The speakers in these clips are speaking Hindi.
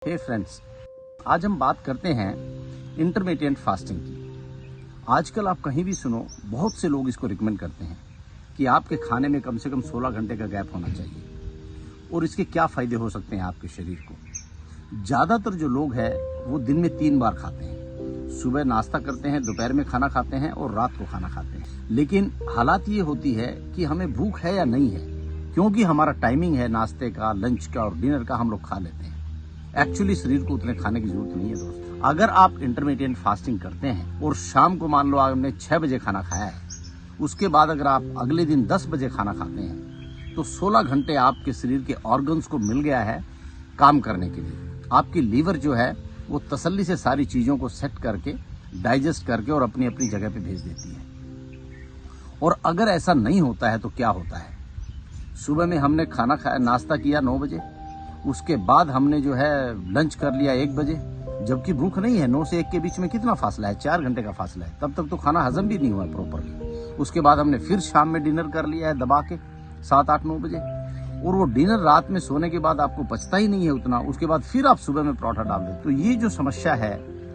हे फ्रेंड्स, आज हम बात करते हैं इंटरमिटेंट फास्टिंग की। आजकल आप कहीं भी सुनो, बहुत से लोग इसको रिकमेंड करते हैं कि आपके खाने में कम से कम 16 घंटे का गैप होना चाहिए और इसके क्या फायदे हो सकते हैं आपके शरीर को। ज़्यादातर जो लोग हैं वो दिन में 3 बार खाते हैं। सुबह नाश्ता करते हैं, दोपहर में खाना खाते हैं और रात को खाना खाते हैं। लेकिन हालात ये होती है कि हमें भूख है या नहीं है, क्योंकि हमारा टाइमिंग है नाश्ते का, लंच का और डिनर का, हम लोग खा लेते हैं। एक्चुअली शरीर को उतने खाने की जरूरत नहीं है दोस्तों। अगर आप इंटरमिटेंट फास्टिंग करते हैं और शाम को मान लो आपने 6 बजे खाना खाया है, उसके बाद अगर आप अगले दिन 10 बजे खाना खाते हैं तो 16 घंटे आपके शरीर के ऑर्गन्स को मिल गया है काम करने के लिए। आपकी लीवर जो है वो तसल्ली से सारी चीजों को सेट करके, डाइजेस्ट करके और अपनी अपनी जगह पे भेज देती है। और अगर ऐसा नहीं होता है तो क्या होता है, सुबह में हमने खाना खाया, नाश्ता किया 9 बजे, उसके बाद हमने जो है लंच कर लिया 1 बजे, जबकि भूख नहीं है। 9 से 1 के बीच में कितना फासला है, 4 घंटे का फासला है। तब तक तो खाना हजम भी नहीं हुआ प्रॉपरली। उसके बाद हमने फिर शाम में डिनर कर लिया है दबा के 7, 8, 9 बजे, और वो डिनर रात में सोने के बाद आपको पचता ही नहीं है उतना। उसके बाद फिर आप सुबह में पराठा डाल देते। तो ये जो समस्या है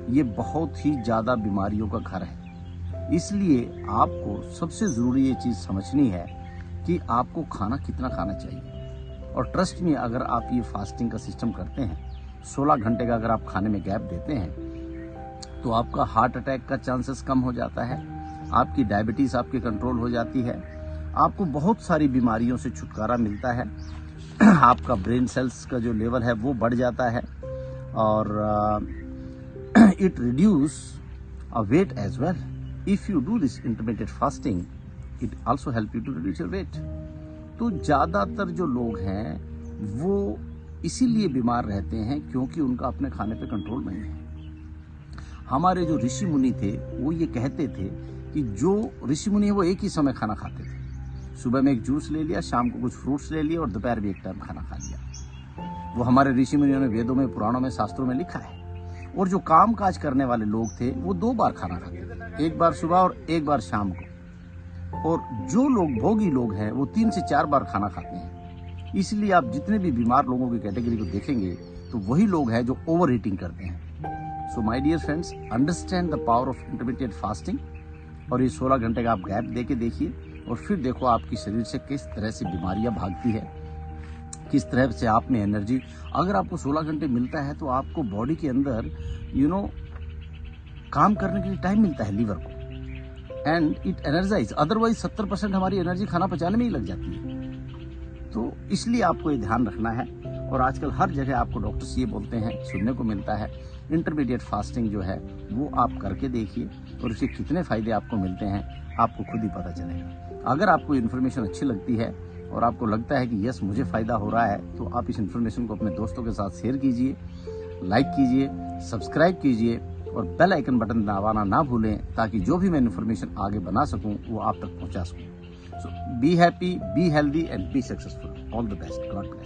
ये बहुत ही ज्यादा बीमारियों का घर है। इसलिए आपको सबसे जरूरी ये चीज समझनी है कि आपको खाना कितना खाना चाहिए। और ट्रस्ट में, अगर आप ये फास्टिंग का सिस्टम करते हैं, 16 घंटे का अगर आप खाने में गैप देते हैं, तो आपका हार्ट अटैक का चांसेस कम हो जाता है, आपकी डायबिटीज आपके कंट्रोल हो जाती है, आपको बहुत सारी बीमारियों से छुटकारा मिलता है, आपका ब्रेन सेल्स का जो लेवल है वो बढ़ जाता है, और it reduce weight as well. If you do this intermittent fasting, it also help you to reduce your weight. तो ज्यादातर जो लोग हैं वो इसीलिए बीमार रहते हैं क्योंकि उनका अपने खाने पे कंट्रोल नहीं है। हमारे जो ऋषि मुनि थे वो ये कहते थे कि जो ऋषि मुनि है वो एक ही समय खाना खाते थे। सुबह में एक जूस ले लिया, शाम को कुछ फ्रूट्स ले लिए और दोपहर में एक टाइम खाना खा लिया। वो हमारे ऋषि मुनियों ने वेदों में, पुराणों में, शास्त्रों में लिखा है। और जो काम काज करने वाले लोग थे वो 2 बार खाना खाते थे, 1 बार सुबह और 1 बार शाम को। और जो लोग भोगी लोग हैं वो 3 से 4 बार खाना खाते हैं। इसलिए आप जितने भी बीमार लोगों की कैटेगरी को देखेंगे तो वही लोग हैं जो ओवर ईटिंग करते हैं। So my dear friends, understand the power of intermittent fasting. और ये 16 घंटे का आप गैप दे के देखिए और फिर देखो आपकी शरीर से किस तरह से बीमारियां भागती है, किस तरह से आप में एनर्जी। अगर आपको 16 घंटे मिलता है तो आपको बॉडी के अंदर काम करने के लिए टाइम मिलता है लीवर को, एंड इट एनर्जाइज। अदरवाइज 70% हमारी एनर्जी खाना पचाने में ही लग जाती है। तो इसलिए आपको ये ध्यान रखना है। और आजकल हर जगह आपको डॉक्टर्स ये बोलते हैं, सुनने को मिलता है, इंटरमीडिएट फास्टिंग जो है वो आप करके देखिए और इसके कितने फायदे आपको मिलते हैं आपको खुद ही पता चलेगा। अगर आपको इन्फॉर्मेशन अच्छी लगती है और आपको लगता है कि यस मुझे फायदा हो रहा है, तो आप इस इन्फॉर्मेशन को अपने दोस्तों के साथ शेयर कीजिए, लाइक कीजिए, सब्सक्राइब कीजिए और बेल आइकन बटन दबाना ना भूलें, ताकि जो भी मैं इन्फॉर्मेशन आगे बना सकूं वो आप तक पहुंचा सकूं। So be happy, be healthy and be successful. All the best. God bless.